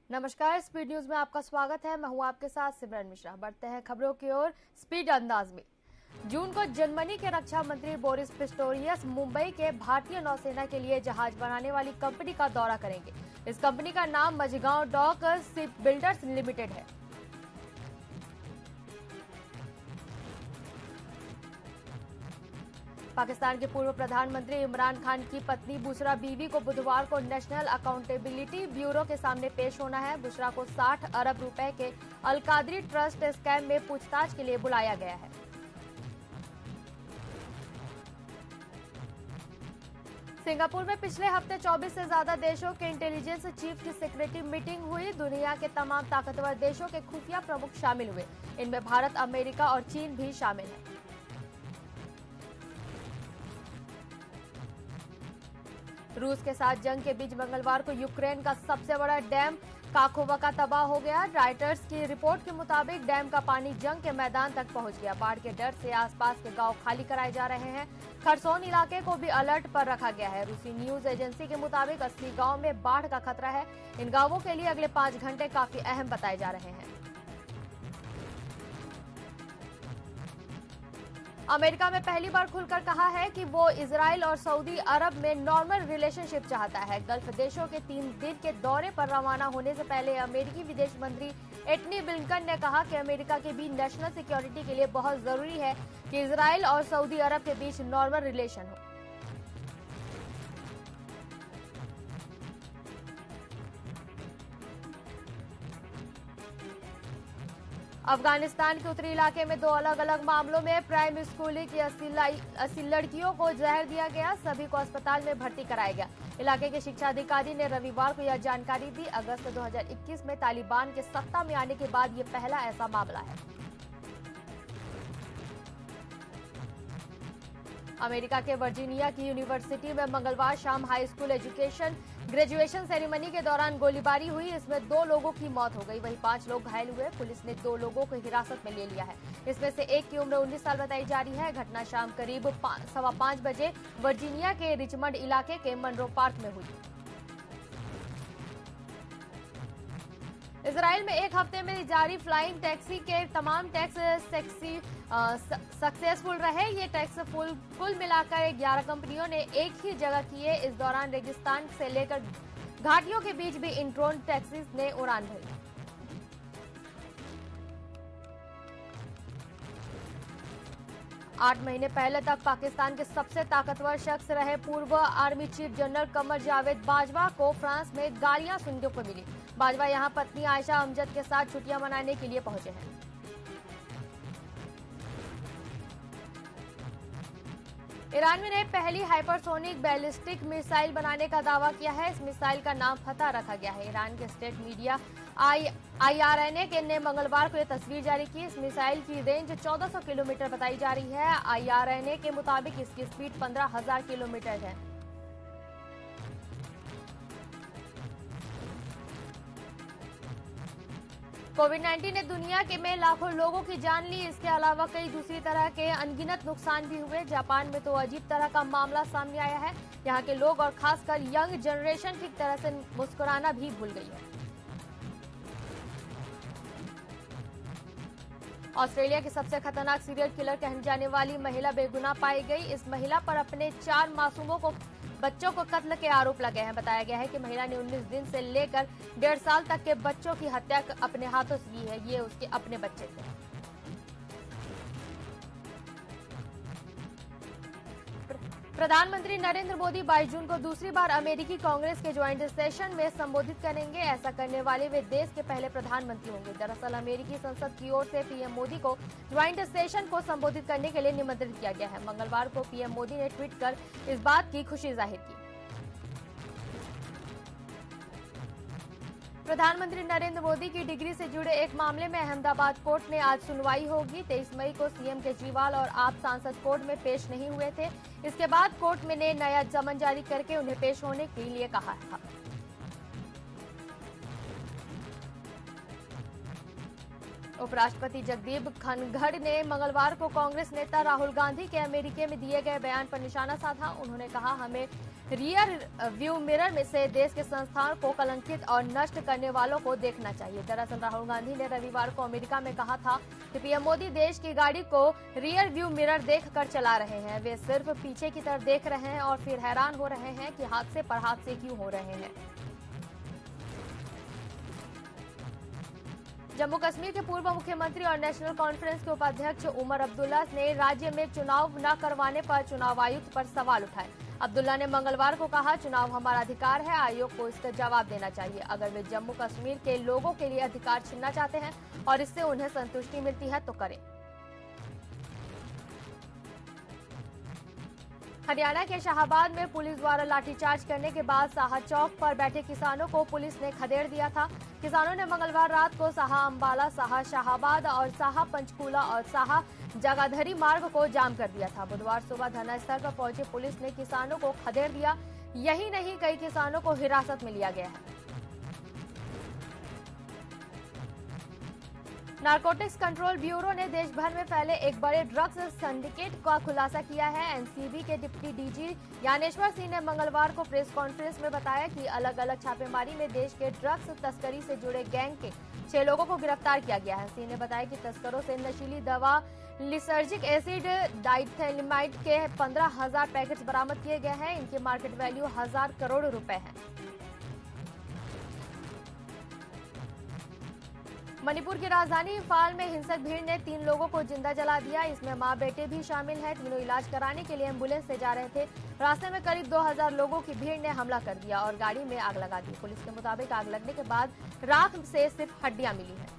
नमस्कार, speed news में आपका स्वागत है। मैं हूं आपके साथ सिमरन मिश्रा। बढ़ते हैं खबरों की ओर स्पीड अंदाज में। जून को जर्मनी के रक्षा मंत्री बोरिस पिस्टोरियस मुंबई के भारतीय नौसेना के लिए जहाज बनाने वाली कंपनी का दौरा करेंगे। इस कंपनी का नाम Mazagon dock ship builders limited है। पाकिस्तान के पूर्व प्रधानमंत्री इमरान खान की पत्नी बुशरा बीवी को बुधवार को नेशनल अकाउंटेबिलिटी ब्यूरो के सामने पेश होना है। बुशरा को 60 अरब रुपए के अलकादरी ट्रस्ट स्कैम में पूछताछ के लिए बुलाया गया है। सिंगापुर में पिछले हफ्ते 24 से ज्यादा देशों के इंटेलिजेंस चीफ की सिक्योरिटी मीटिंग हुई। दुनिया के तमाम ताकतवर देशों के खुफिया प्रमुख शामिल हुए। इनमें भारत, अमेरिका और चीन भी शामिल है। रूस के साथ जंग के बीच मंगलवार को यूक्रेन का सबसे बड़ा डैम काखोवा तबाह हो गया। रॉयटर्स की रिपोर्ट के मुताबिक डैम का पानी जंग के मैदान तक पहुंच गया। बाढ़ के डर से आसपास के गांव खाली कराए जा रहे हैं। खरसोन इलाके को भी अलर्ट पर रखा गया है। रूसी न्यूज एजेंसी के मुताबिक 80 गांव में बाढ़ का खतरा है। इन गांवों के लिए अगले 5 घंटे काफी अहम बताए जा रहे हैं। अमेरिका में पहली बार खुलकर कहा है कि वो इजराइल और सऊदी अरब में नॉर्मल रिलेशनशिप चाहता है। गल्फ देशों के 3 दिन के दौरे पर रवाना होने से पहले अमेरिकी विदेश मंत्री एंटनी ब्लिंकन ने कहा कि अमेरिका की भी नेशनल सिक्योरिटी के लिए बहुत जरूरी है कि इजराइल और सऊदी अरब के बीच नॉर्मल रिलेशन हो। अफगानिस्तान के उत्तरी इलाके में 2 अलग अलग मामलों में प्राइमरी स्कूल की 80 लड़कियों को जहर दिया गया। सभी को अस्पताल में भर्ती कराया गया। इलाके के शिक्षा अधिकारी ने रविवार को यह जानकारी दी। अगस्त 2021 में तालिबान के सत्ता में आने के बाद ये पहला ऐसा मामला है। अमेरिका के वर्जीनिया की यूनिवर्सिटी में मंगलवार शाम हाई स्कूल ग्रेजुएशन सेरेमनी के दौरान गोलीबारी हुई। इसमें 2 लोगों की मौत हो गई, वहीं 5 लोग घायल हुए। पुलिस ने 2 लोगों को हिरासत में ले लिया है। इसमें से एक की उम्र 19 साल बताई जा रही है। घटना शाम करीब 5:15 बजे वर्जीनिया के रिचमंड इलाके के मनरो पार्क में हुई। इजराइल में एक हफ्ते में जारी फ्लाइंग टैक्सी के तमाम टैक्स सक्सेसफुल रहे। ये टैक्स कुल मिलाकर 11 कंपनियों ने एक ही जगह किए। इस दौरान रेगिस्तान से लेकर घाटियों के बीच भी इन ड्रोन टैक्सी ने उड़ान भरी। आठ महीने पहले तक पाकिस्तान के सबसे ताकतवर शख्स रहे पूर्व army chief general Qamar Javed Bajwa को फ्रांस में गालियां सुनने को मिली। बाजवा यहां पत्नी आयशा अमजद के साथ छुट्टियां मनाने के लिए पहुंचे हैं। ईरान ने पहली हाइपरसोनिक बैलिस्टिक मिसाइल बनाने का दावा किया है। इस मिसाइल का नाम फतह रखा गया है। ईरान के स्टेट मीडिया IRNA ने मंगलवार को यह तस्वीर जारी की। इस मिसाइल की रेंज 1400 किलोमीटर बताई जा रही है। IRNA के मुताबिक इसकी स्पीड 15,000 किलोमीटर है। कोविड-19 ने दुनिया में लाखों लोगों की जान ली। इसके अलावा कई दूसरी तरह के अनगिनत नुकसान भी हुए। जापान में तो अजीब तरह का मामला सामने आया है। यहाँ के लोग और खासकर यंग जनरेशन ठीक तरह से मुस्कुराना भी भूल गई है। ऑस्ट्रेलिया की सबसे खतरनाक सीरियल किलर कहने जाने वाली महिला बेगुनाह पाई गई। इस महिला पर अपने 4 मासूमों बच्चों को कत्ल के आरोप लगे हैं। बताया गया है कि महिला ने 19 दिन से लेकर 1.5 साल तक के बच्चों की हत्या अपने हाथों से की है। ये उसके अपने बच्चे थे। प्रधानमंत्री नरेंद्र मोदी 22 जून को दूसरी बार अमेरिकी कांग्रेस के ज्वाइंट सेशन में संबोधित करेंगे। ऐसा करने वाले वे देश के पहले प्रधानमंत्री होंगे। दरअसल अमेरिकी संसद की ओर से पीएम मोदी को ज्वाइंट सेशन को संबोधित करने के लिए निमंत्रित किया गया है। मंगलवार को पीएम मोदी ने ट्वीट कर इस बात की खुशी जाहिर की। प्रधानमंत्री नरेंद्र मोदी की डिग्री से जुड़े एक मामले में अहमदाबाद कोर्ट में आज सुनवाई होगी। 23 मई को सीएम केजरीवाल और आप सांसद कोर्ट में पेश नहीं हुए थे। इसके बाद कोर्ट ने नया समन जारी करके उन्हें पेश होने के लिए कहा था। उपराष्ट्रपति जगदीप धनखड़ ने मंगलवार को कांग्रेस नेता राहुल गांधी के अमेरिका में दिए गए बयान पर निशाना साधा। उन्होंने कहा, हमें रियर व्यू मिरर में से देश के संस्थान को कलंकित और नष्ट करने वालों को देखना चाहिए। दरअसल राहुल गांधी ने रविवार को अमेरिका में कहा था कि पीएम मोदी देश की गाड़ी को रियर व्यू मिरर देखकर चला रहे हैं। वे सिर्फ पीछे की तरफ देख रहे हैं और फिर हैरान हो रहे हैं कि हादसे पर हादसे क्यों हो रहे हैं। जम्मू कश्मीर के पूर्व मुख्यमंत्री और नेशनल कॉन्फ्रेंस के उपाध्यक्ष उमर अब्दुल्ला ने राज्य में चुनाव न करवाने पर चुनाव आयुक्त पर सवाल उठाए। अब्दुल्ला ने मंगलवार को कहा, चुनाव हमारा अधिकार है, आयोग को इसका जवाब देना चाहिए। अगर वे जम्मू कश्मीर के लोगों के लिए अधिकार छीनना चाहते हैं और इससे उन्हें संतुष्टि मिलती है तो करें। हरियाणा के शाहबाद में पुलिस द्वारा लाठीचार्ज करने के बाद साहा चौक पर बैठे किसानों को पुलिस ने खदेड़ दिया था। किसानों ने मंगलवार रात को साहा अंबाला, साहा शाहाबाद और साहा पंचकूला और साहा जगाधरी मार्ग को जाम कर दिया था। बुधवार सुबह धरना स्थल पर पहुंची पुलिस ने किसानों को खदेड़ दिया। यही नहीं, कई किसानों को हिरासत में लिया गया है। नारकोटिक्स कंट्रोल ब्यूरो ने देश भर में फैले एक बड़े ड्रग्स सिंडिकेट का खुलासा किया है। एनसीबी के डिप्टी डीजी ज्ञानेश्वर सिंह ने मंगलवार को प्रेस कॉन्फ्रेंस में बताया कि अलग अलग छापेमारी में देश के ड्रग्स तस्करी से जुड़े गैंग के 6 लोगों को गिरफ्तार किया गया है। सिंह ने बताया कि तस्करों से नशीली दवा लिसर्जिक एसिड डाइथैलेमाइड के 15,000 पैकेट्स बरामद किए गए हैं। इनकी मार्केट वैल्यू 1,000 करोड़ रुपए है। मणिपुर की राजधानी इंफाल में हिंसक भीड़ ने 3 लोगों को जिंदा जला दिया। इसमें मां बेटे भी शामिल हैं। तीनों इलाज कराने के लिए एम्बुलेंस से जा रहे थे। रास्ते में करीब 2,000 लोगों की भीड़ ने हमला कर दिया और गाड़ी में आग लगा दी। पुलिस के मुताबिक आग लगने के बाद राख से सिर्फ हड्डियां मिली हैं।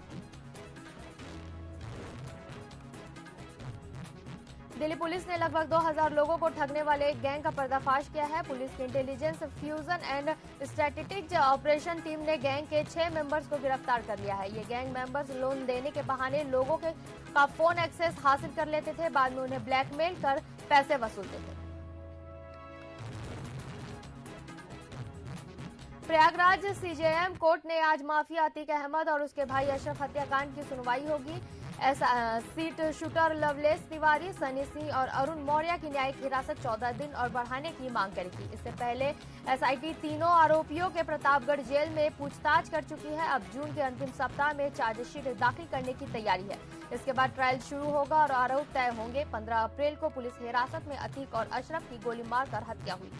दिल्ली पुलिस ने लगभग 2,000 लोगों को ठगने वाले एक गैंग का पर्दाफाश किया है। पुलिस की intelligence fusion and strategic operation team ने गैंग के 6 मेंबर्स को गिरफ्तार कर लिया है। ये गैंग मेंबर्स लोन देने के बहाने लोगों का फोन एक्सेस हासिल कर लेते थे, बाद में उन्हें ब्लैकमेल कर पैसे वसूलते थे। प्रयागराज सीजेएम कोर्ट ने आज माफिया अतीक अहमद और उसके भाई अशरफ हत्याकांड की सुनवाई होगी। Seat shooter loveless Tiwari, Sunny Singh और अरुण मौर्य की न्यायिक हिरासत 14 दिन और बढ़ाने की मांग करेगी। इससे पहले एसआईटी तीनों आरोपियों के प्रतापगढ़ जेल में पूछताछ कर चुकी है। अब जून के अंतिम सप्ताह में चार्जशीट दाखिल करने की तैयारी है। इसके बाद ट्रायल शुरू होगा और आरोप तय होंगे। 15 अप्रैल को पुलिस हिरासत में अतीक और अशरफ की गोली मारकर हत्या हुई।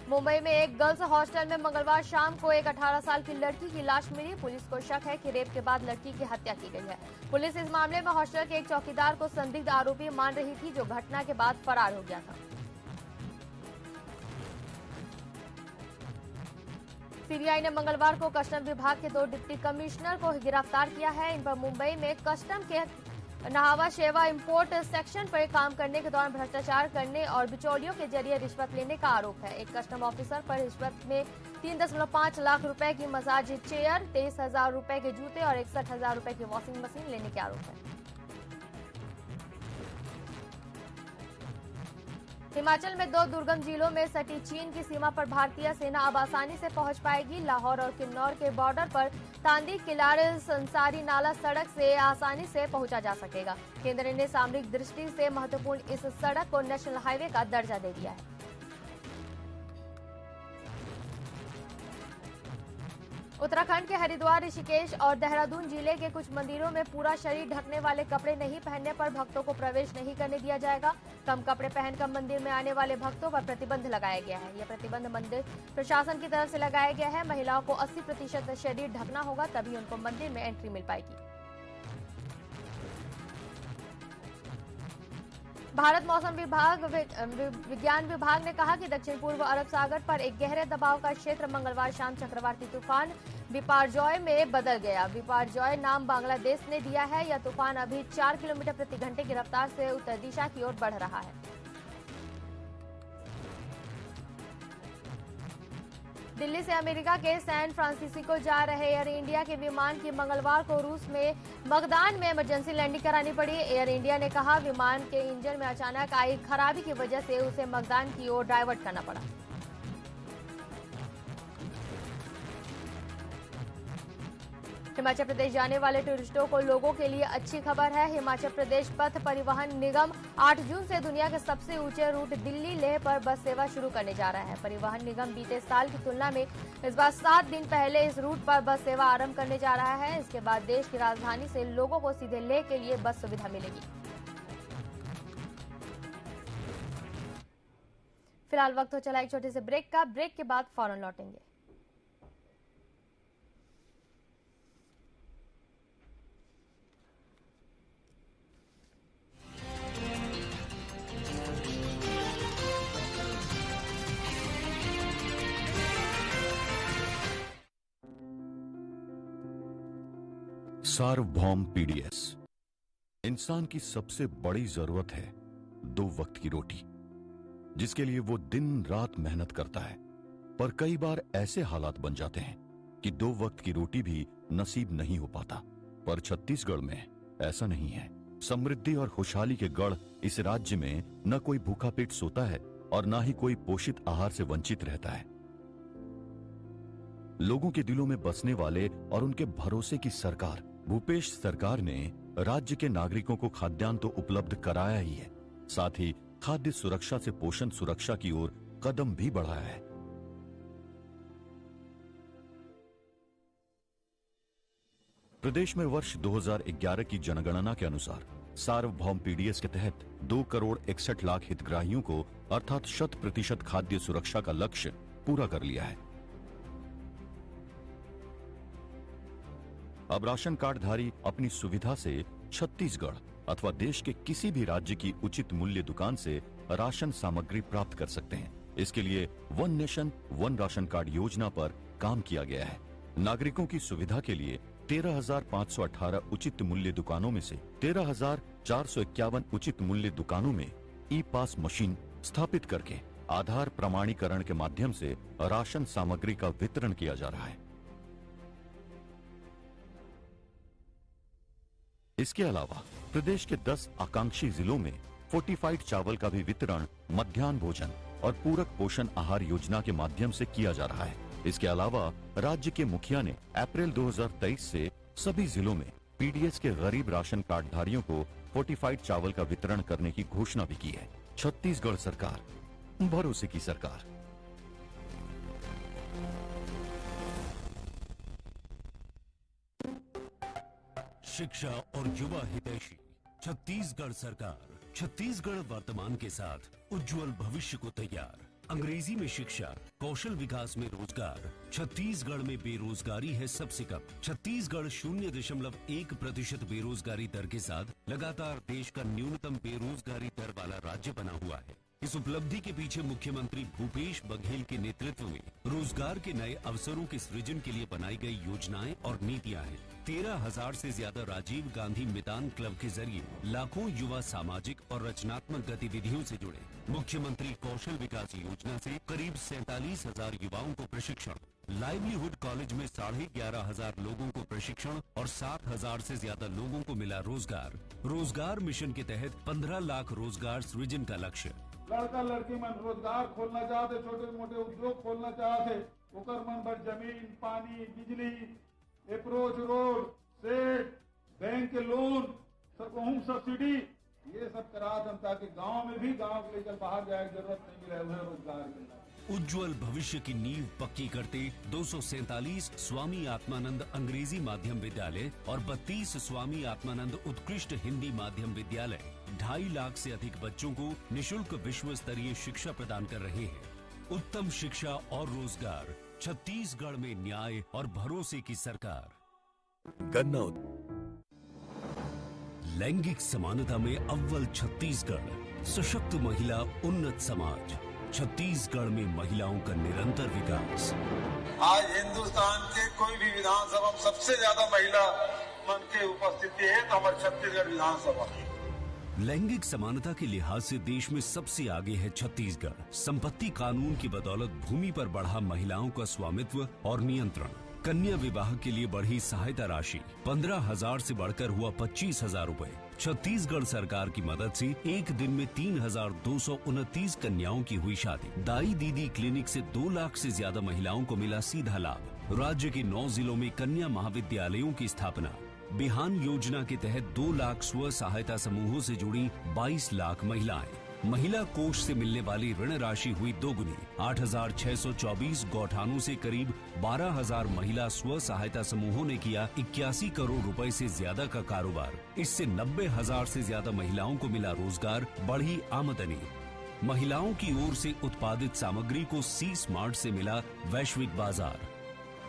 मुंबई में एक गर्ल्स हॉस्टल में मंगलवार शाम को एक 18 साल की लड़की की लाश मिली। पुलिस को शक है कि रेप के बाद लड़की की हत्या की गई है। पुलिस इस मामले में हॉस्टल के एक चौकीदार को संदिग्ध आरोपी मान रही थी, जो घटना के बाद फरार हो गया था। सीबीआई ने मंगलवार को कस्टम विभाग के 2 डिप्टी कमिश्नर को गिरफ्तार किया है। इन पर मुंबई में कस्टम के नहावा शेवा इंपोर्ट सेक्शन पर काम करने के दौरान भ्रष्टाचार करने और बिचौलियों के जरिए रिश्वत लेने का आरोप है। एक कस्टम ऑफिसर पर रिश्वत में 3.5 लाख रुपए की मसाज चेयर, 23,000 रुपए के जूते और 61,000 रुपए की वॉशिंग मशीन लेने के आरोप है। हिमाचल में 2 दुर्गम जिलों में सटी चीन की सीमा पर भारतीय सेना अब आसानी से पहुंच पाएगी। लाहौर और किन्नौर के बॉर्डर पर तांदी किलाड़ संसारी नाला सड़क से आसानी से पहुंचा जा सकेगा। केंद्र ने सामरिक दृष्टि से महत्वपूर्ण इस सड़क को नेशनल हाईवे का दर्जा दे दिया है। उत्तराखंड के हरिद्वार, ऋषिकेश और देहरादून जिले के कुछ मंदिरों में पूरा शरीर ढकने वाले कपड़े नहीं पहनने पर भक्तों को प्रवेश नहीं करने दिया जाएगा। कम कपड़े पहनकर मंदिर में आने वाले भक्तों पर प्रतिबंध लगाया गया है। यह प्रतिबंध मंदिर प्रशासन की तरफ से लगाया गया है। महिलाओं को 80% शरीर ढकना होगा, तभी उनको मंदिर में एंट्री मिल पाएगी। भारत मौसम विज्ञान विभाग ने कहा कि दक्षिण पूर्व अरब सागर पर एक गहरे दबाव का क्षेत्र मंगलवार शाम चक्रवाती तूफान बिपारजॉय में बदल गया। बिपारजॉय नाम बांग्लादेश ने दिया है। यह तूफान अभी 4 किलोमीटर प्रति घंटे की रफ्तार से उत्तर दिशा की ओर बढ़ रहा है। दिल्ली से अमेरिका के सैन फ्रांसिस्को जा रहे एयर इंडिया के विमान की मंगलवार को रूस में मगदान में इमरजेंसी लैंडिंग करानी पड़ी। एयर इंडिया ने कहा विमान के इंजन में अचानक आई खराबी की वजह से उसे मगदान की ओर डाइवर्ट करना पड़ा। हिमाचल प्रदेश जाने वाले टूरिस्टों को लोगों के लिए अच्छी खबर है। हिमाचल प्रदेश पथ परिवहन निगम 8 जून से दुनिया के सबसे ऊंचे रूट दिल्ली लेह पर बस सेवा शुरू करने जा रहा है। परिवहन निगम बीते साल की तुलना में इस बार 7 दिन पहले इस रूट पर बस सेवा आरंभ करने जा रहा है। इसके बाद देश की राजधानी से लोगों को सीधे लेह के लिए बस सुविधा मिलेगी। फिलहाल वक्त हो चला एक छोटे से ब्रेक का। ब्रेक के बाद फौरन लौटेंगे। सार्वभौम पीडीएस। इंसान की सबसे बड़ी जरूरत है 2 वक्त की रोटी, जिसके लिए वो दिन रात मेहनत करता है। पर कई बार ऐसे हालात बन जाते हैं कि 2 वक्त की रोटी भी नसीब नहीं हो पाता। पर छत्तीसगढ़ में ऐसा नहीं है। समृद्धि और खुशहाली के गढ़ इस राज्य में न कोई भूखा पेट सोता है और न ही कोई पोषित आहार से वंचित रहता है। लोगों के दिलों में बसने वाले और उनके भरोसे की सरकार भूपेश सरकार ने राज्य के नागरिकों को खाद्यान्न तो उपलब्ध कराया ही है, साथ ही खाद्य सुरक्षा से पोषण सुरक्षा की ओर कदम भी बढ़ाया है। प्रदेश में वर्ष 2011 की जनगणना के अनुसार सार्वभौम पीडीएस के तहत 2,61,00,000 हितग्राहियों को अर्थात 100% खाद्य सुरक्षा का लक्ष्य पूरा कर लिया है। अब राशन कार्डधारी अपनी सुविधा से छत्तीसगढ़ अथवा देश के किसी भी राज्य की उचित मूल्य दुकान से राशन सामग्री प्राप्त कर सकते हैं। इसके लिए one nation one ration card योजना पर काम किया गया है। नागरिकों की सुविधा के लिए 13,518 उचित मूल्य दुकानों में से 13,451 उचित मूल्य दुकानों में ई पास मशीन स्थापित करके आधार प्रमाणीकरण के माध्यम से राशन सामग्री का वितरण किया जा रहा है। इसके अलावा प्रदेश के 10 आकांक्षी जिलों में फोर्टिफाइड चावल का भी वितरण मध्याह्न भोजन और पूरक पोषण आहार योजना के माध्यम से किया जा रहा है। इसके अलावा राज्य के मुखिया ने अप्रैल 2023 से सभी जिलों में पीडीएस के गरीब राशन कार्डधारियों को फोर्टिफाइड चावल का वितरण करने की घोषणा भी की है। छत्तीसगढ़ सरकार, भरोसे की सरकार। शिक्षा और युवा हितैषी छत्तीसगढ़ सरकार। छत्तीसगढ़ वर्तमान के साथ उज्जवल भविष्य को तैयार। अंग्रेजी में शिक्षा, कौशल विकास में रोजगार। छत्तीसगढ़ में बेरोजगारी है सबसे कम। छत्तीसगढ़ 0.1% बेरोजगारी दर के साथ लगातार देश का न्यूनतम बेरोजगारी दर वाला राज्य बना हुआ है। इस उपलब्धि के पीछे मुख्यमंत्री भूपेश बघेल के नेतृत्व में रोजगार के नए अवसरों के सृजन के लिए बनाई गई योजनाएं और नीतियां हैं। 13,000 से ज्यादा राजीव गांधी मितान क्लब के जरिए लाखों युवा सामाजिक और रचनात्मक गतिविधियों से जुड़े। मुख्यमंत्री कौशल विकास योजना से करीब 47,000 युवाओं को प्रशिक्षण। लाइवलीहुड कॉलेज में 11,500 लोगों को प्रशिक्षण और 7,000 से ज्यादा लोगों को मिला रोजगार। रोजगार मिशन के तहत 15 लाख रोजगार सृजन का लक्ष्य। लड़का लड़की मन रोजगार खोलना चाहते, छोटे मोटे उद्योग खोलना चाहते, ओकर मन पर जमीन, पानी, बिजली, अप्रोच रोड, सेठ, बैंक के लोन, होम सब्सिडी, ये सब करा दें ताकि गांव में भी गांव को लेकर बाहर जाए जरूरत नहीं मिले उन्हें रोजगार के। उज्जवल भविष्य की नींव पक्की करते 247 स्वामी आत्मानंद अंग्रेजी माध्यम विद्यालय और 32 स्वामी आत्मानंद उत्कृष्ट हिंदी माध्यम विद्यालय 2.5 लाख से अधिक बच्चों को निशुल्क विश्व स्तरीय शिक्षा प्रदान कर रहे हैं। उत्तम शिक्षा और रोजगार, छत्तीसगढ़ में न्याय और भरोसे की सरकार। गन्ना लैंगिक समानता में अव्वल छत्तीसगढ़। सशक्त महिला, उन्नत समाज। छत्तीसगढ़ में महिलाओं का निरंतर विकास। आज हिंदुस्तान के कोई भी विधानसभा में सबसे ज्यादा महिला मन की उपस्थिति है तो हमारे छत्तीसगढ़ विधानसभा। लैंगिक समानता के लिहाज से देश में सबसे आगे है छत्तीसगढ़। संपत्ति कानून की बदौलत भूमि पर बढ़ा महिलाओं का स्वामित्व और नियंत्रण। कन्या विवाह के लिए बढ़ी सहायता राशि 15,000 से बढ़कर हुआ 25,000 रूपए। छत्तीसगढ़ सरकार की मदद से एक दिन में 3,229 कन्याओं की हुई शादी। दाई दीदी क्लिनिक से 2 लाख से ज्यादा महिलाओं को मिला सीधा लाभ। राज्य के 9 जिलों में कन्या महाविद्यालयों की स्थापना। बिहान योजना के तहत 2 लाख स्व सहायता समूहों से जुड़ी 22 लाख महिलाएं। महिला कोष से मिलने वाली ऋण राशि हुई दोगुनी। 8,624 गौठानों से करीब 12,000 महिला स्व सहायता समूहों ने किया 81 करोड़ रुपए से ज्यादा का कारोबार। इससे 90,000 से ज्यादा महिलाओं को मिला रोजगार, बढ़ी आमदनी। महिलाओं की ओर से उत्पादित सामग्री को सी स्मार्ट से मिला वैश्विक बाजार।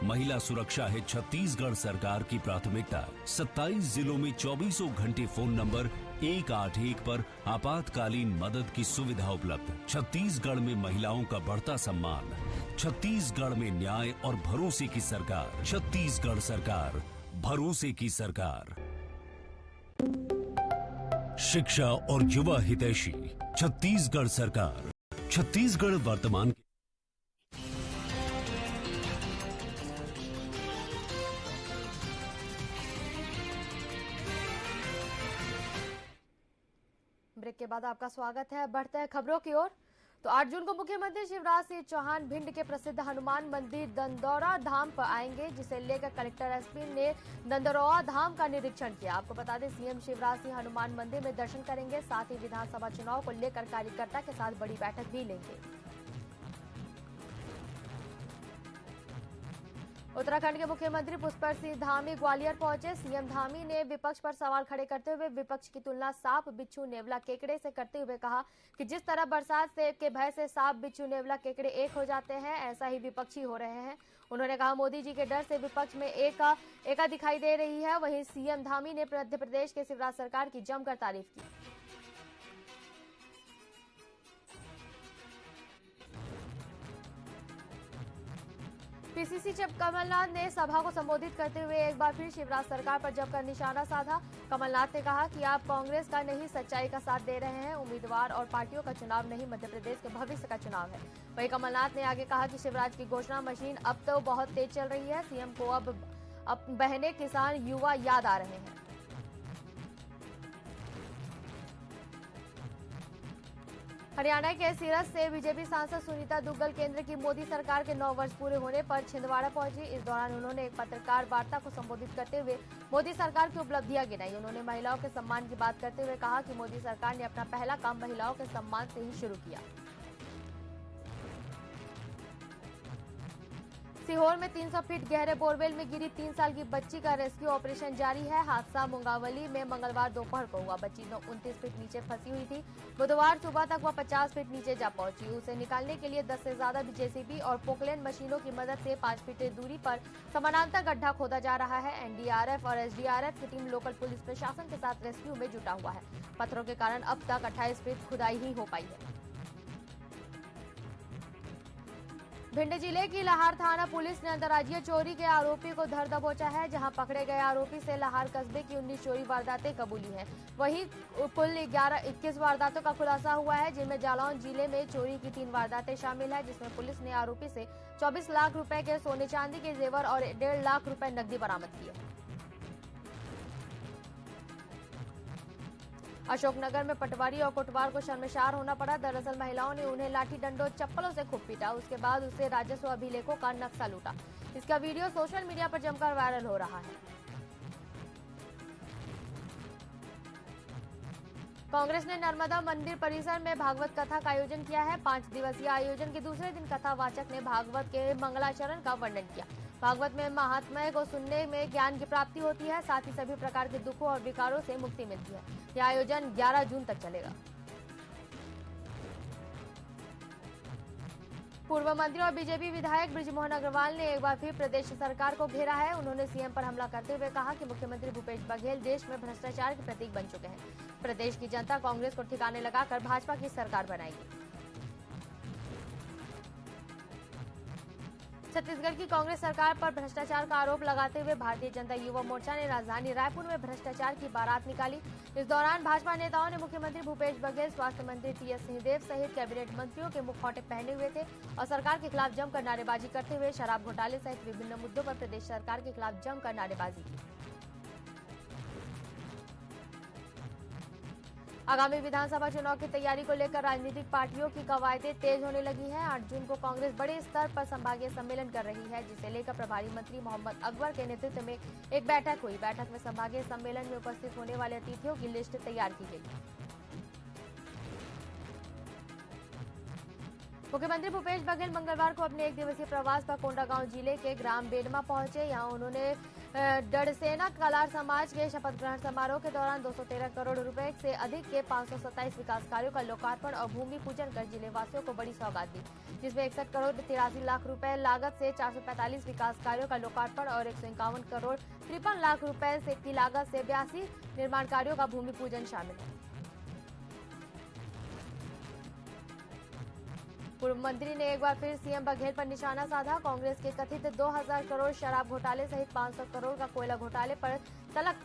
महिला सुरक्षा है छत्तीसगढ़ सरकार की प्राथमिकता। 27 जिलों में 24 घंटे फोन नंबर 181 पर आपातकालीन मदद की सुविधा उपलब्ध। छत्तीसगढ़ में महिलाओं का बढ़ता सम्मान। छत्तीसगढ़ में न्याय और भरोसे की सरकार। छत्तीसगढ़ सरकार, भरोसे की सरकार। शिक्षा और युवा हितैषी छत्तीसगढ़ सरकार। छत्तीसगढ़ वर्तमान ब्रेक के बाद आपका स्वागत है। बढ़ते हैं खबरों की ओर। तो 8 जून को मुख्यमंत्री शिवराज सिंह चौहान भिंड के प्रसिद्ध हनुमान मंदिर दंदौरा धाम पर आएंगे, जिसे लेकर कलेक्टर एसपी ने दंदौरा धाम का निरीक्षण किया। आपको बता दें, सीएम शिवराज सिंह हनुमान मंदिर में दर्शन करेंगे, साथ ही विधानसभा चुनाव को लेकर कार्यकर्ता के साथ बड़ी बैठक भी लेंगे। उत्तराखंड के मुख्यमंत्री पुष्कर सिंह धामी ग्वालियर पहुंचे। सीएम धामी ने विपक्ष पर सवाल खड़े करते हुए विपक्ष की तुलना सांप, बिच्छू, नेवला, केकड़े से करते हुए कहा कि जिस तरह बरसात से के भय से सांप, बिच्छू, नेवला, केकड़े एक हो जाते हैं, ऐसा ही विपक्षी हो रहे हैं। उन्होंने कहा, मोदी जी के डर से विपक्ष में एका दिखाई दे रही है। वहीं सीएम धामी ने मध्य प्रदेश के शिवराज सरकार की जमकर तारीफ की। पीसीसी चीफ कमलनाथ ने सभा को संबोधित करते हुए एक बार फिर शिवराज सरकार पर जमकर निशाना साधा। कमलनाथ ने कहा कि आप कांग्रेस का नहीं, सच्चाई का साथ दे रहे हैं। उम्मीदवार और पार्टियों का चुनाव नहीं, मध्य प्रदेश के भविष्य का चुनाव है। वहीं कमलनाथ ने आगे कहा कि शिवराज की घोषणा मशीन अब तो बहुत तेज चल रही है। सीएम को अब बहने, किसान, युवा याद आ रहे हैं। हरियाणा के सीरत से बीजेपी सांसद सुनीता दुग्गल केंद्र की मोदी सरकार के 9 वर्ष पूरे होने पर छिंदवाड़ा पहुंची। इस दौरान उन्होंने एक पत्रकार वार्ता को संबोधित करते हुए मोदी सरकार की उपलब्धियां गिनाई। उन्होंने महिलाओं के सम्मान की बात करते हुए कहा कि मोदी सरकार ने अपना पहला काम महिलाओं के सम्मान से ही शुरू किया। सीहोर में 300 फीट गहरे बोरवेल में गिरी 3 साल की बच्ची का रेस्क्यू ऑपरेशन जारी है। हादसा मुंगावली में मंगलवार दोपहर को हुआ। बच्ची 29 फीट नीचे फंसी हुई थी। बुधवार सुबह तक वह 50 फीट नीचे जा पहुंची। उसे निकालने के लिए 10 से ज्यादा जेसीबी और पोकलेन मशीनों की मदद से 5 फीट दूरी पर समानांतर गड्ढा खोदा जा रहा है। एनडीआरएफ और एसडीआरएफ की टीम लोकल पुलिस प्रशासन के साथ रेस्क्यू में जुटा हुआ है। पत्थरों के कारण अब तक 28 फीट खुदाई ही हो पाई है। भिंड जिले की लाहार थाना पुलिस ने अंतर्राज्यीय चोरी के आरोपी को धर दबोचा है। जहां पकड़े गए आरोपी से लाहार कस्बे की 19 चोरी वारदातें कबूली हैं। वहीं कुल 21 वारदातों का खुलासा हुआ है, जिनमें जालौन जिले में चोरी की 3 वारदातें शामिल है, जिसमें पुलिस ने आरोपी से 24 लाख रुपए के सोने चांदी के जेवर और 1.5 लाख रुपए नकदी बरामद किए। अशोकनगर में पटवारी और कोटवार को शर्मसार होना पड़ा। दरअसल महिलाओं ने उन्हें लाठी डंडों चप्पलों से खूब पीटा। उसके बाद उससे राजस्व अभिलेखों का नक्शा लूटा। इसका वीडियो सोशल मीडिया पर जमकर वायरल हो रहा है। कांग्रेस ने नर्मदा मंदिर परिसर में भागवत कथा का आयोजन किया है। 5 दिवसीय आयोजन के दूसरे दिन कथावाचक ने भागवत के मंगलाचरण का वर्णन किया। भागवत में महात्म्य को सुनने में ज्ञान की प्राप्ति होती है, साथ ही सभी प्रकार के दुखों और विकारों से मुक्ति मिलती है। यह आयोजन 11 जून तक चलेगा। पूर्व मंत्री और बीजेपी विधायक बृजमोहन अग्रवाल ने एक बार फिर प्रदेश सरकार को घेरा है। उन्होंने सीएम पर हमला करते हुए कहा कि मुख्यमंत्री भूपेश बघेल देश में भ्रष्टाचार के प्रतीक बन चुके हैं। प्रदेश की जनता कांग्रेस को ठिकाने लगाकर भाजपा की सरकार बनाएगी। छत्तीसगढ़ की कांग्रेस सरकार पर भ्रष्टाचार का आरोप लगाते हुए भारतीय जनता युवा मोर्चा ने राजधानी रायपुर में भ्रष्टाचार की बारात निकाली। इस दौरान भाजपा नेताओं ने मुख्यमंत्री भूपेश बघेल, स्वास्थ्य मंत्री टीएस सिंहदेव सहित कैबिनेट मंत्रियों के मुखौटे पहने हुए थे और सरकार के खिलाफ जमकर नारेबाजी करते हुए शराब घोटाले सहित विभिन्न मुद्दों पर प्रदेश सरकार के खिलाफ जमकर नारेबाजी की। आगामी विधानसभा चुनाव की तैयारी को लेकर राजनीतिक पार्टियों की कवायदें तेज होने लगी हैं। 8 जून को कांग्रेस बड़े स्तर पर संभागीय सम्मेलन कर रही है, जिसे लेकर प्रभारी मंत्री मोहम्मद अकबर के नेतृत्व में एक बैठक हुई। बैठक में संभागीय सम्मेलन में उपस्थित होने वाले अतिथियों की लिस्ट तैयार की गई। मुख्यमंत्री भूपेश बघेल मंगलवार को अपने 1 दिवसीय प्रवास पर कोंडागांव जिले के ग्राम बेडमा पहुंचे। यहां उन्होंने डड़सेना कलार समाज के शपथ ग्रहण समारोह के दौरान 213 करोड़ रुपए से अधिक के 527 विकास कार्यों का लोकार्पण और भूमि पूजन कर जिले वासियों को बड़ी सौगात दी, जिसमें 61 करोड़ 83 लाख रुपए लागत से 445 विकास कार्यों का लोकार्पण और 151 करोड़ 53 लाख रुपए की लागत से 82 निर्माण कार्यों का भूमि पूजन शामिल है। पूर्व मंत्री ने एक बार फिर सीएम बघेल पर निशाना साधा। कांग्रेस के कथित 2000 करोड़ शराब घोटाले सहित 500 करोड़ का कोयला घोटाले पर तलक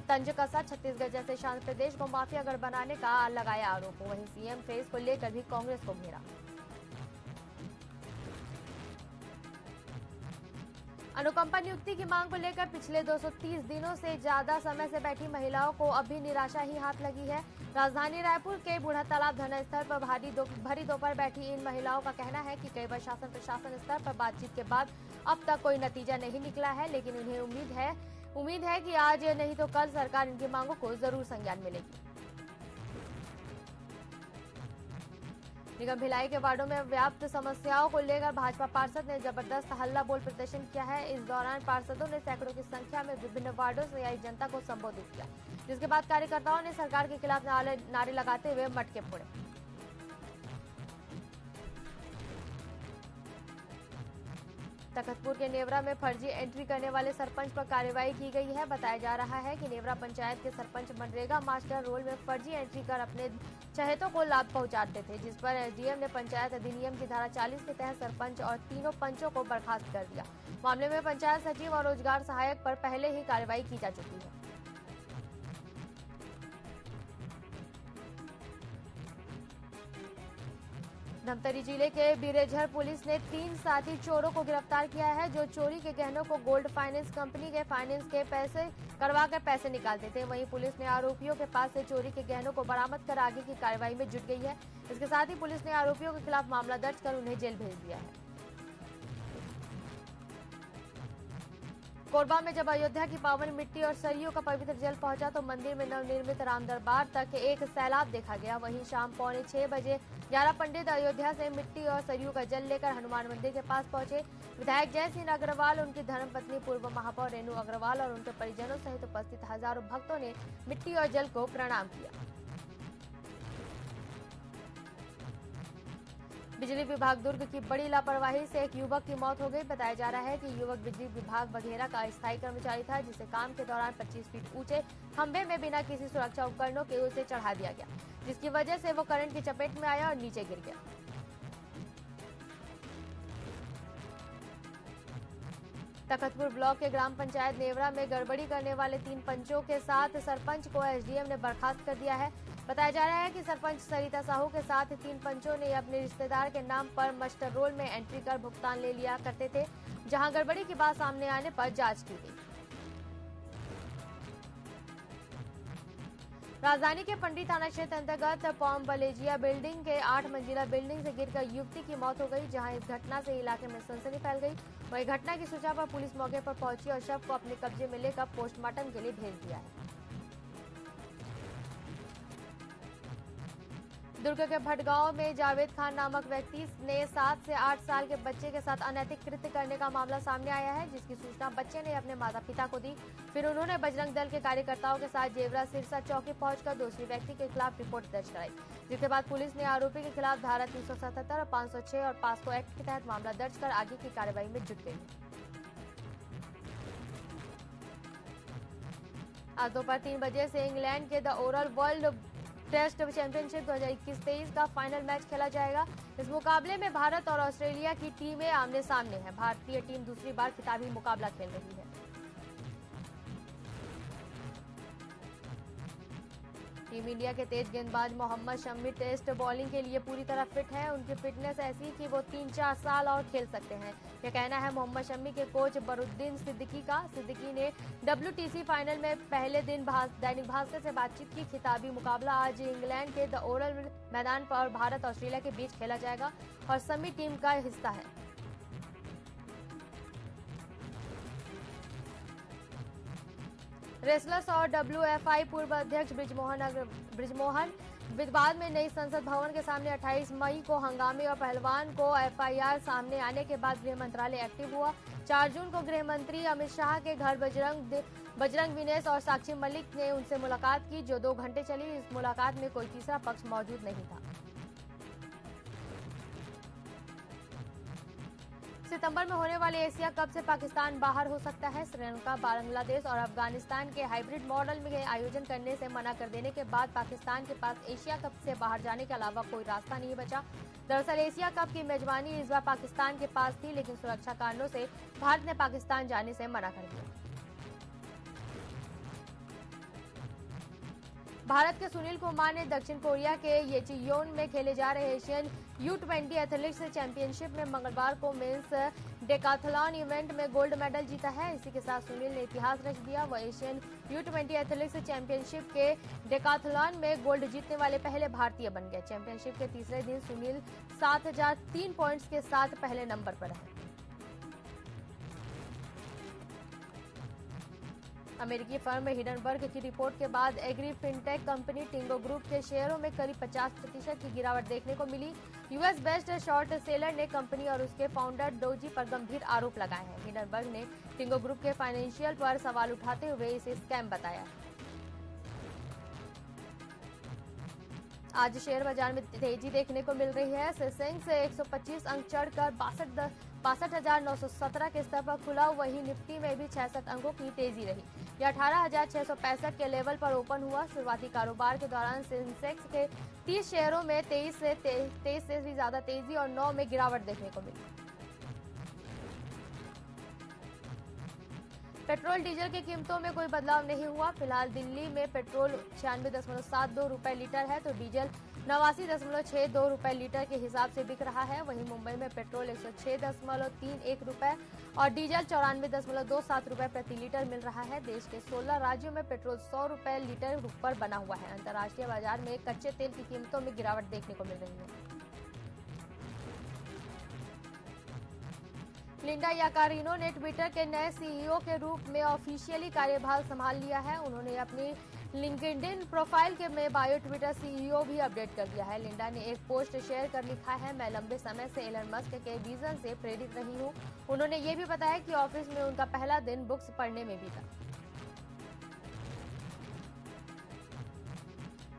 तंज कसा। छत्तीसगढ़ जैसे शांत प्रदेश को माफियागढ़ बनाने का लगाया आरोप। वहीं सीएम फेस को लेकर भी कांग्रेस को घेरा। अनुकंपा नियुक्ति की मांग को लेकर पिछले 230 दिनों से ज्यादा समय से बैठी महिलाओं को अब भी निराशा ही हाथ लगी है। राजधानी रायपुर के बूढ़ा तालाब धरना स्थल पर भरी दोपहर बैठी इन महिलाओं का कहना है कि कई बार शासन प्रशासन स्तर पर बातचीत के बाद अब तक कोई नतीजा नहीं निकला है, लेकिन उन्हें उम्मीद है कि आज नहीं तो कल सरकार इनकी मांगों को जरूर संज्ञान मिलेगी। निगम भिलाई के वार्डों में व्याप्त समस्याओं को लेकर भाजपा पार्षद ने जबरदस्त हल्ला बोल प्रदर्शन किया है। इस दौरान पार्षदों ने सैकड़ों की संख्या में विभिन्न वार्डों से आई जनता को संबोधित किया, जिसके बाद कार्यकर्ताओं ने सरकार के खिलाफ नारे लगाते हुए मटके फोड़े। तखतपुर के नेवरा में फर्जी एंट्री करने वाले सरपंच पर कार्रवाई की गई है। बताया जा रहा है कि नेवरा पंचायत के सरपंच मनरेगा मास्टर रोल में फर्जी एंट्री कर अपने चहेतों को लाभ पहुंचाते थे, जिस पर एसडीएम ने पंचायत अधिनियम की धारा 40 के तहत सरपंच और तीनों पंचों को बर्खास्त कर दिया। मामले में पंचायत सचिव और रोजगार सहायक पर पहले ही कार्रवाई की जा चुकी है। धमतरी जिले के बिरेझर पुलिस ने 3 साथी चोरों को गिरफ्तार किया है, जो चोरी के गहनों को गोल्ड फाइनेंस कंपनी के फाइनेंस के पैसे करवाकर पैसे निकालते थे। वहीं पुलिस ने आरोपियों के पास से चोरी के गहनों को बरामद कर आगे की कार्रवाई में जुट गई है। इसके साथ ही पुलिस ने आरोपियों के खिलाफ मामला दर्ज कर उन्हें जेल भेज दिया है। कोरबा में जब अयोध्या की पावन मिट्टी और सरयू का पवित्र जल पहुंचा तो मंदिर में नवनिर्मित राम दरबार तक एक सैलाब देखा गया। वहीं शाम 5:45 बजे 11 पंडित अयोध्या से मिट्टी और सरयू का जल लेकर हनुमान मंदिर के पास पहुंचे। विधायक जय सिंह अग्रवाल, उनकी धर्मपत्नी पूर्व महापौर रेणु अग्रवाल और उनके परिजनों सहित उपस्थित हजारों भक्तों ने मिट्टी और जल को प्रणाम किया। बिजली विभाग दुर्ग की बड़ी लापरवाही से एक युवक की मौत हो गई। बताया जा रहा है कि युवक बिजली विभाग बघेरा का अस्थायी कर्मचारी था, जिसे काम के दौरान 25 फीट ऊंचे खंभे में बिना किसी सुरक्षा उपकरणों के उसे चढ़ा दिया गया, जिसकी वजह से वो करंट की चपेट में आया और नीचे गिर गया। तखतपुर ब्लॉक के ग्राम पंचायत नेवरा में गड़बड़ी करने वाले 3 पंचों के साथ सरपंच को एसडीएम ने बर्खास्त कर दिया है। बताया जा रहा है कि सरपंच सरिता साहू के साथ 3 पंचों ने अपने रिश्तेदार के नाम पर मास्टर रोल में एंट्री कर भुगतान ले लिया करते थे, जहां गड़बड़ी की बात सामने आने पर जांच की गई। राजधानी के पंडित थाना क्षेत्र अंतर्गत पौम बलेजिया बिल्डिंग के 8 मंजिला बिल्डिंग से गिरकर युवती की मौत हो गई, जहां इस घटना से इलाके में सनसनी फैल गई। वहीं घटना की सूचना पर पुलिस मौके पर पहुंची और शव को अपने कब्जे में लेकर पोस्टमार्टम के लिए भेज दिया है। दुर्ग के भटगांव में जावेद खान नामक व्यक्ति ने 7 से 8 साल के बच्चे के साथ अनैतिक कृत्य करने का मामला सामने आया है, जिसकी सूचना बच्चे ने अपने माता पिता को दी। फिर उन्होंने बजरंग दल के कार्यकर्ताओं के साथ जेवरा सिरसा चौकी पहुंचकर दोषी व्यक्ति के खिलाफ रिपोर्ट दर्ज कराई, जिसके बाद पुलिस ने आरोपी के खिलाफ धारा 377 और 506 और पास्को एक्ट के तहत मामला दर्ज कर आगे की कार्रवाई में जुट गई। आज दोपहर 3 बजे से इंग्लैंड के the oral world test championship 2021-23 का फाइनल मैच खेला जाएगा। इस मुकाबले में भारत और ऑस्ट्रेलिया की टीमें आमने सामने हैं। भारतीय टीम दूसरी बार खिताबी मुकाबला खेल रही है। टीम इंडिया के तेज गेंदबाज मोहम्मद शमी टेस्ट बॉलिंग के लिए पूरी तरह फिट हैं। उनकी फिटनेस ऐसी कि वो 3-4 साल और खेल सकते हैं, यह कहना है मोहम्मद शमी के कोच बरुद्दीन सिद्दीकी का। सिद्दीकी ने WTC फाइनल में पहले दिन दैनिक भास्कर से बातचीत की। खिताबी मुकाबला आज इंग्लैंड के द ओवल मैदान पर भारत ऑस्ट्रेलिया के बीच खेला जाएगा और शमी टीम का हिस्सा है। रेसलर्स और WFI पूर्व अध्यक्ष ब्रिजमोहन विवाद में नई संसद भवन के सामने 28 मई को हंगामे और पहलवान को FIR सामने आने के बाद गृह मंत्रालय एक्टिव हुआ। 4 जून को गृह मंत्री अमित शाह के घर बजरंग विनेश और साक्षी मलिक ने उनसे मुलाकात की, जो 2 घंटे चली। इस मुलाकात में कोई तीसरा पक्ष मौजूद नहीं था। सितंबर में होने वाले एशिया कप से पाकिस्तान बाहर हो सकता है। श्रीलंका, बांग्लादेश और अफगानिस्तान के हाइब्रिड मॉडल में आयोजन करने से मना कर देने के बाद पाकिस्तान के पास एशिया कप से बाहर जाने के अलावा कोई रास्ता नहीं बचा। दरअसल एशिया कप की मेजबानी इस बार पाकिस्तान के पास थी, लेकिन सुरक्षा कारणों से भारत ने पाकिस्तान जाने से मना कर दिया। भारत के सुनील कुमार ने दक्षिण कोरिया के येचियोन में खेले जा रहे एशियन U20 एथलेटिक्स चैंपियनशिप में मंगलवार को मेंस डेकाथलॉन इवेंट में गोल्ड मेडल जीता है। इसी के साथ सुनील ने इतिहास रच दिया। वह एशियन U20 एथलेटिक्स चैंपियनशिप के डेकाथलॉन में गोल्ड जीतने वाले पहले भारतीय बन गए। चैंपियनशिप के तीसरे दिन सुनील 7003 पॉइंट्स के साथ पहले नंबर पर है। अमेरिकी फर्म हिडनबर्ग की रिपोर्ट के बाद agree fintech company Tingo group के शेयरों में करीब 50% की गिरावट देखने को मिली। US बेस्ड शॉर्ट सेलर ने कंपनी और उसके फाउंडर डोजी पर गंभीर आरोप लगाए हैं। हिडनबर्ग ने टिंगो ग्रुप के फाइनेंशियल पर सवाल उठाते हुए इसे स्कैम बताया। आज शेयर बाजार में तेजी देखने को मिल रही है। सेंसेक्स 125 अंक चढ़कर 62,917 के स्तर पर खुला। वहीं निफ्टी में भी 66 अंकों की तेजी रही। यह 18,665 के लेवल पर ओपन हुआ। शुरुआती कारोबार के दौरान सेंसेक्स के 30 शेयरों में 23 से भी ज्यादा तेजी और 9 में गिरावट देखने को मिली। पेट्रोल डीजल की कीमतों में कोई बदलाव नहीं हुआ। फिलहाल दिल्ली में पेट्रोल 96.72 रुपए लीटर है, तो डीजल 89.62 रुपए लीटर के हिसाब से बिक रहा है। वहीं मुंबई में पेट्रोल 106.31 रुपए और डीजल 94.27 रुपए प्रति लीटर मिल रहा है। देश के 16 राज्यों में पेट्रोल 100 रुपए लीटर पर बना हुआ है। अंतर्राष्ट्रीय बाजार में कच्चे तेल की कीमतों में गिरावट देखने को मिल रही है। लिंडा याकारिनो ने ट्विटर के नए CEO के रूप में ऑफिशियली कार्यभार संभाल लिया है। उन्होंने अपनी लिंक्डइन प्रोफाइल के में बायो ट्विटर CEO भी अपडेट कर दिया है। लिंडा ने एक पोस्ट शेयर कर लिखा है, मैं लंबे समय से एलन मस्क के विजन से प्रेरित रही हूं। उन्होंने ये भी बताया कि ऑफिस में उनका पहला दिन बुक्स पढ़ने में भी था।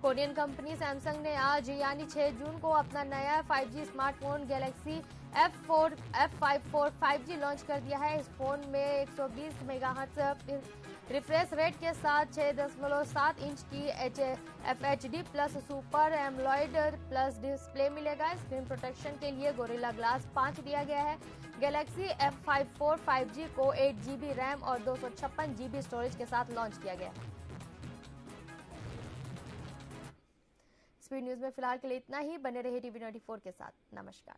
कोरियन कंपनी सैमसंग ने आज यानी 6 जून को अपना नया 5G smartphone Galaxy F54 5G launch कर दिया है। इस फोन में 120 मेगाहर्ट्ज रिफ्रेश रेट के साथ 6.7 इंच की FHD plus super AMOLED plus display मिलेगा। स्क्रीन प्रोटेक्शन के लिए गोरिल्ला ग्लास 5 दिया गया है। गैलेक्सी F54 5G को 8GB रैम और 256GB स्टोरेज के साथ लॉन्च किया गया है। स्पीड न्यूज में फिलहाल के लिए इतना ही। बने रहे TV 94 के साथ। नमस्कार।